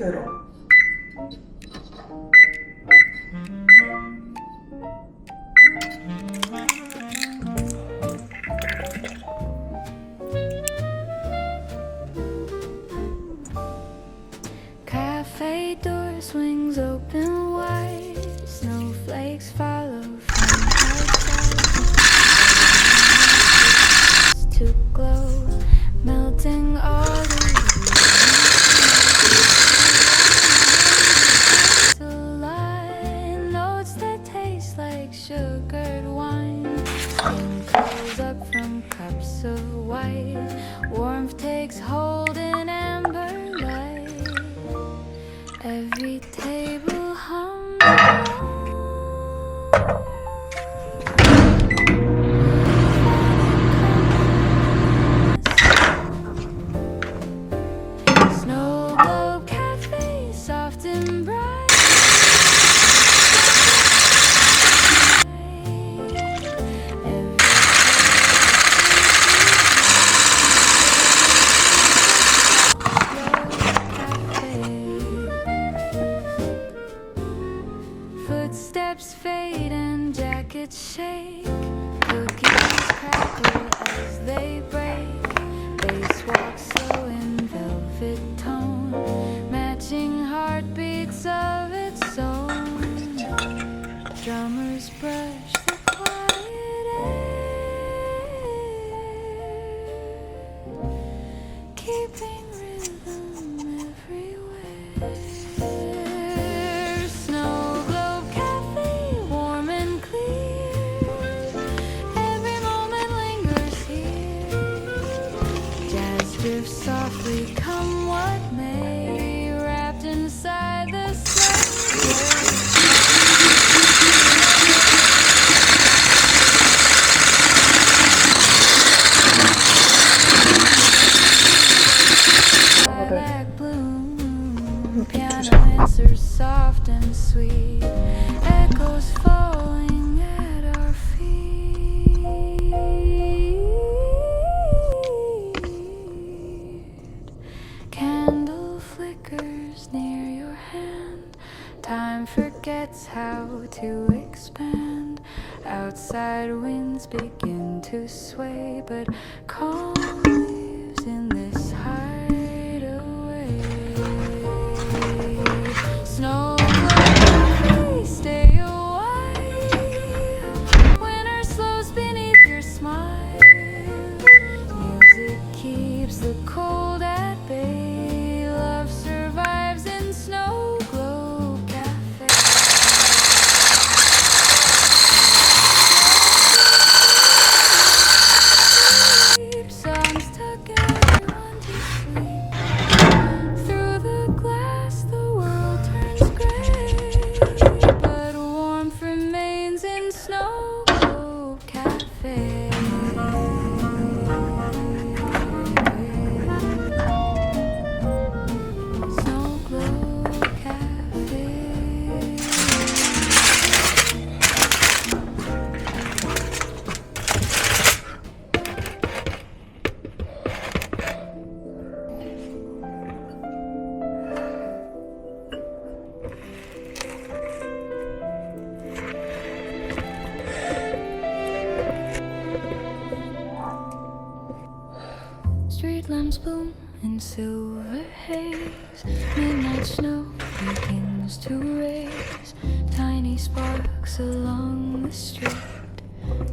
대로. Cafe door swings open wide. Snowflakes follow from outside. To glow, melting all the line. Notes that taste like sugared wine. Steam curls up from cups of white. Warmth takes hold in amber light. Every table hums Snow Globe Cafe, soft and bright. Footsteps fade and jackets shake. Cookies crackle as they break. Bass walks slow in velvet tone, matching heartbeats of its own. Drummers brush the quiet air, keeping rhythm everywhere. Snow Globe Cafe, warm and clear. Every moment lingers here. Jazz drifts softly, come what may, wrapped inside the snow. Lilac bloom, piano answers soft and sweet, echoes falling at our feet. Candle flickers near your hand. Time forgets how to expand. Outside winds begin to sway, but calm lives in this hideaway. Snow Globe, stay a while. Winter slows beneath your smile. Music keeps the cold at bay. Love survives in Snow Globe Cafe. Songs tuck everyone to sleep. Through the glass, the world turns gray, but warmth remains in Snow Globe Cafe. Snow Globe Cafe. Street lamps bloom in silver haze. Midnight snow begins to raise tiny sparks along the street.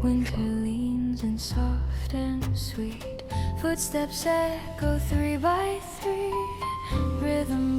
Winter leans in soft and sweet. Footsteps echo 3 by 3. Rhythm